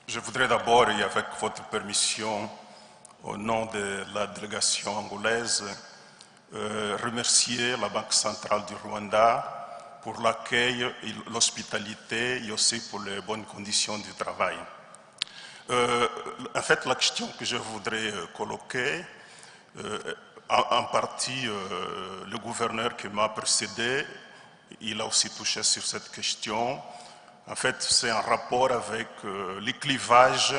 Je voudrais d'abord, et avec votre permission, au nom de la délégation angolaise, remercier la Banque centrale du Rwanda pour l'accueil, l'hospitalité et aussi pour les bonnes conditions du travail. En fait, la question que je voudrais colloquer, en partie, le gouverneur qui m'a précédé, il a aussi touché sur cette question. En fait, c'est un rapport avec les clivages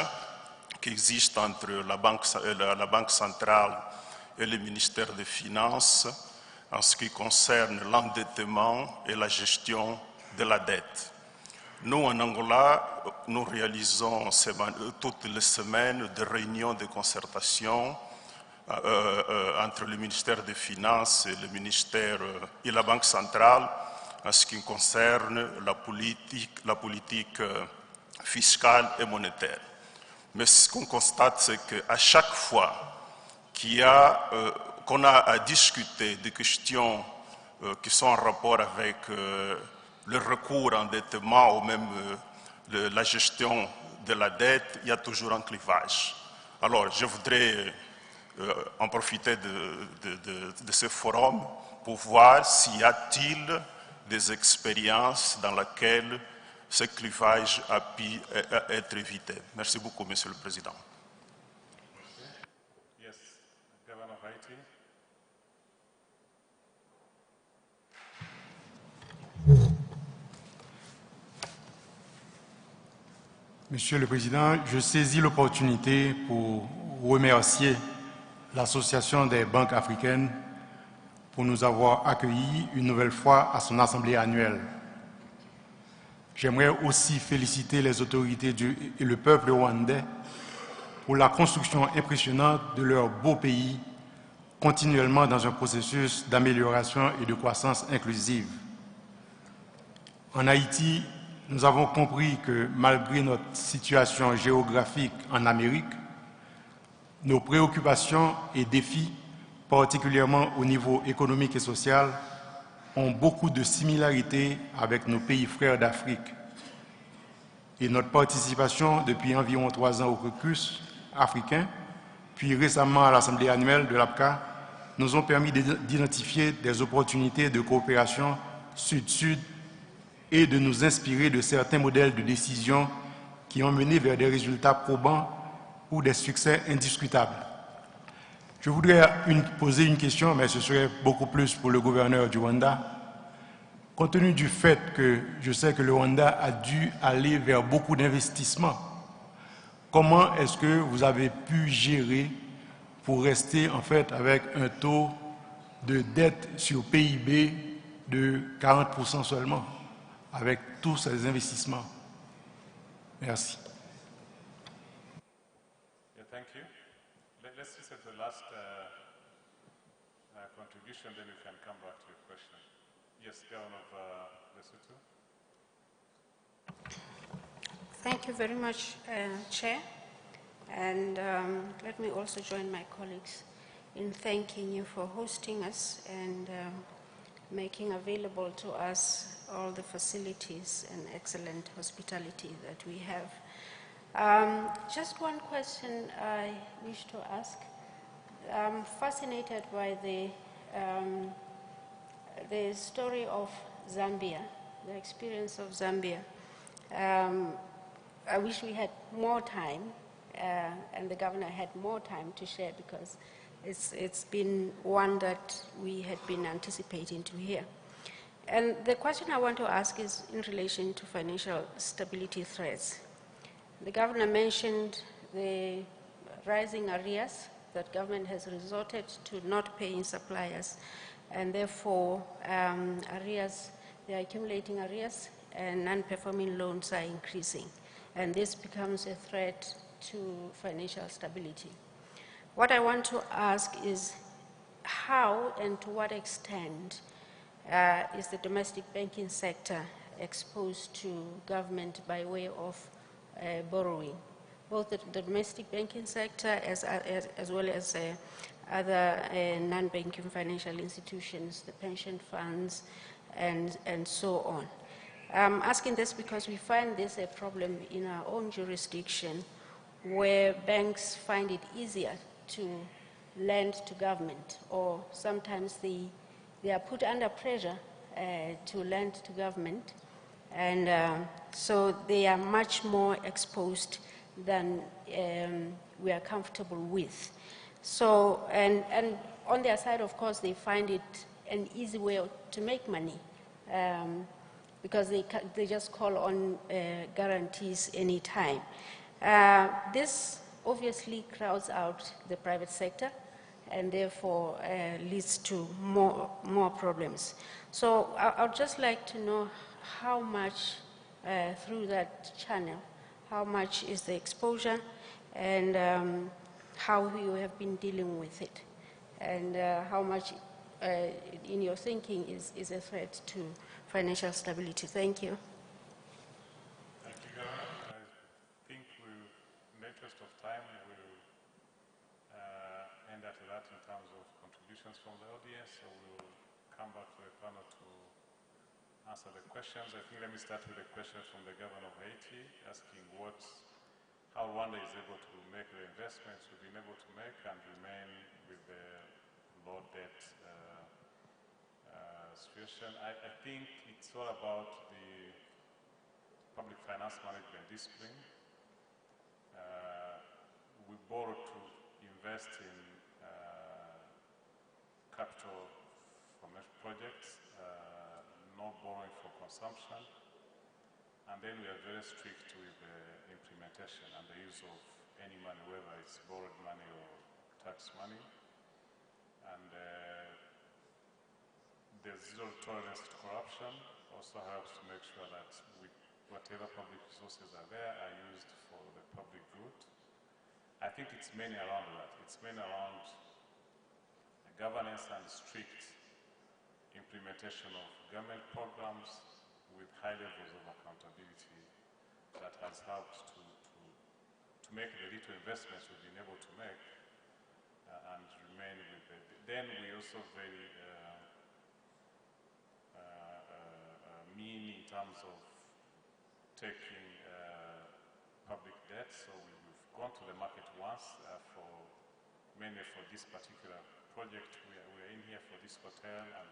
qui existent entre la Banque centrale et le ministère des Finances en ce qui concerne l'endettement et la gestion de la dette. Nous, en Angola, nous réalisons toutes les semaines des réunions de concertation entre le ministère des Finances et le ministère et la Banque centrale en ce qui concerne la politique fiscale et monétaire. Mais ce qu'on constate, c'est qu'à chaque fois qu'on a à discuter des questions qui sont en rapport avec le recours à l'endettement ou même la gestion de la dette, il y a toujours un clivage. Alors, je voudrais en profiter de ce forum pour voir s'il y a-t-il des expériences dans lesquelles ce clivage a pu être évité. Merci beaucoup, Monsieur le Président.
Yes, Governor Haiti.
Monsieur le Président, je saisis l'opportunité pour remercier l'Association des banques africaines pour nous avoir accueillis une nouvelle fois à son assemblée annuelle. J'aimerais aussi féliciter les autorités et le peuple rwandais pour la construction impressionnante de leur beau pays, continuellement dans un processus d'amélioration et de croissance inclusive. En Haïti, nous avons compris que malgré notre situation géographique en Amérique, nos préoccupations et défis particulièrement au niveau économique et social, ont beaucoup de similarités avec nos pays frères d'Afrique. Et notre participation depuis environ 3 ans au caucus africain, puis récemment à l'Assemblée annuelle de l'APCA, nous ont permis d'identifier des opportunités de coopération sud-sud et de nous inspirer de certains modèles de décision qui ont mené vers des résultats probants ou des succès indiscutables. Je voudrais poser une question, mais ce serait beaucoup plus pour le gouverneur du Rwanda. Compte tenu du fait que je sais que le Rwanda a dû aller vers beaucoup d'investissements, comment est-ce que vous avez pu gérer pour rester en fait avec un taux de dette sur PIB de 40% seulement, avec tous ces investissements? Merci.
Yeah, thank you. Let's listen to the last contribution, then we can come back to your question. Yes, Governor of Lesotho.
Thank you very much, Chair. And let me also join my colleagues in thanking you for hosting us and making available to us all the facilities and excellent hospitality that we have. Just one question I wish to ask. I'm fascinated by the story of Zambia, the experience of Zambia. I wish we had more time and the governor had more time to share, because it's been one that we had been anticipating to hear. And the question I want to ask is in relation to financial stability threats. The governor mentioned the rising arrears that government has resorted to not paying suppliers, and therefore arrears, they are accumulating arrears and non-performing loans are increasing. And this becomes a threat to financial stability. What I want to ask is how and to what extent is the domestic banking sector exposed to government by way of borrowing? Both the domestic banking sector as well as other non-banking financial institutions, the pension funds, and so on. I'm asking this because we find this a problem in our own jurisdiction, where banks find it easier to lend to government, or sometimes they are put under pressure to lend to government, and so they are much more exposed than we are comfortable with. So, and on their side, of course, they find it an easy way to make money, because they just call on guarantees anytime. This obviously crowds out the private sector and therefore leads to more problems. So I'd just like to know how much through that channel, how much is the exposure, and how you have been dealing with it, and how much in your thinking is a threat to financial stability. Thank you.
Thank you, Governor. I think in the interest of time, we'll end at that in terms of contributions from the audience, so we'll come back to the panel to answer the questions. I think let me start with a question from the Governor of Haiti, asking how Rwanda is able to make the investments we've been able to make and remain with the low debt situation. I think it's all about the public finance management discipline. We borrow to invest in capital formation projects, no borrowing for consumption, and then we are very strict with the implementation and the use of any money, whether it's borrowed money or tax money. And there's zero tolerance to corruption. Also helps to make sure that whatever public resources are there are used for the public good. I think it's mainly around that. It's mainly around governance and strict implementation of government programs with high levels of accountability that has helped to make the little investments we've been able to make and remain with it. Then we also very mean in terms of taking public debt. So we've gone to the market once mainly for this particular project. We're in here for this hotel and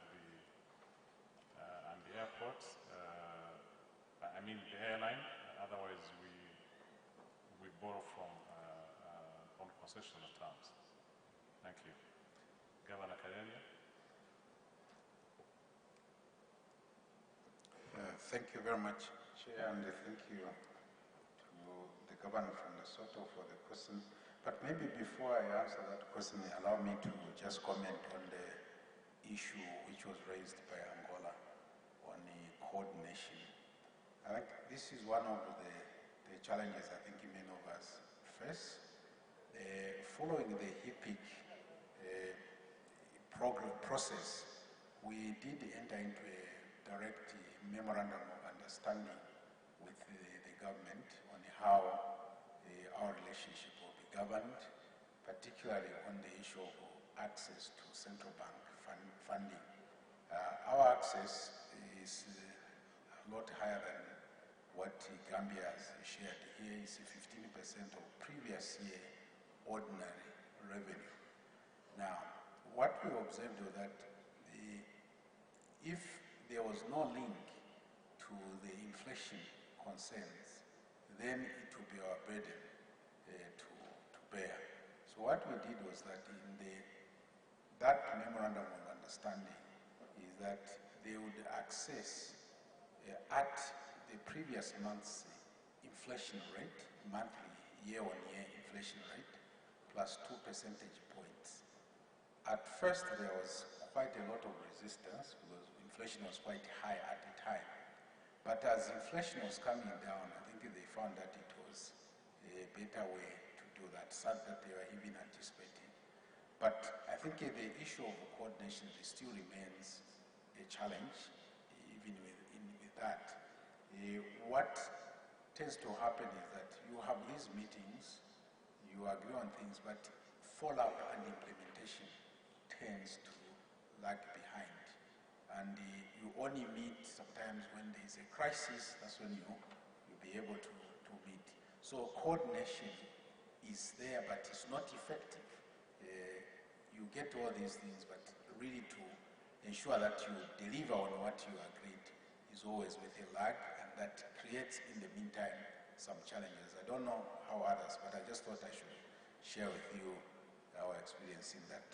the airport. I mean the airline. Otherwise, we borrow from on concessional terms. Thank you, Governor Karelia.
Thank you very much, Chair, and thank you to the Governor from Lesotho for the question. But maybe before I answer that question, allow me to just comment on the issue which was raised by Angola on the coordination. I think this is one of the challenges I think many of us face. Following the HIPIC process, we did enter into a direct memorandum of understanding with the government on how our relationship will be governed, particularly on the issue of access to central bank funding. Our access is a lot higher than what Gambia has shared. Here is 15% of previous year ordinary revenue. Now, what we observed was that if there was no link to the inflation concerns, then it would be our burden to bear. So what we did was that in that memorandum of understanding is that they would access at the previous month's inflation rate, monthly, year-on-year inflation rate, plus 2 percentage points. At first, there was quite a lot of resistance because inflation was quite high at the time. But as inflation was coming down, I think they found that it was a better way to do that, such that they were even anticipating. But I think the issue of coordination still remains a challenge, even with that. What tends to happen is that you have these meetings, you agree on things, but follow-up and implementation tends to lag behind. And you only meet sometimes when there is a crisis, that's when you'll be able to meet. So coordination is there, but it's not effective. You get all these things, but really to ensure that you deliver on what you agreed is always with a lag, and that creates, in the meantime, some challenges. I don't know how others, but I just thought I should share with you our experience in that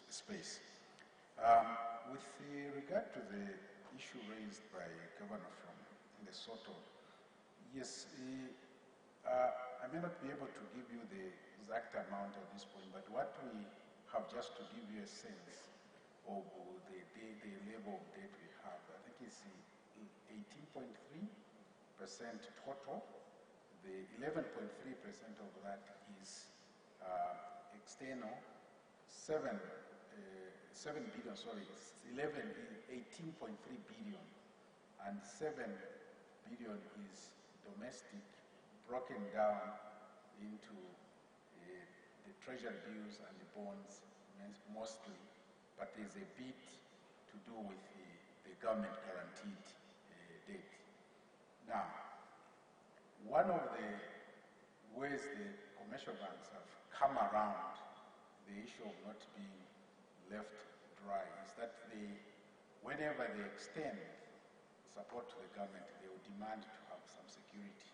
space. With regard to the issue raised by Governor from Lesotho, yes, I may not be able to give you the exact amount at this point, but what we have, just to give you a sense of the level of debt we have, I think it's 18.3% total. The 11.3% of that is external, 18.3 billion, and 7 billion is domestic, broken down into the treasury bills and the bonds mostly, but there's a bit to do with the government guaranteed debt. Now, one of the ways the commercial banks have come around the issue of not being left dry is that whenever they extend support to the government, they will demand to have some security.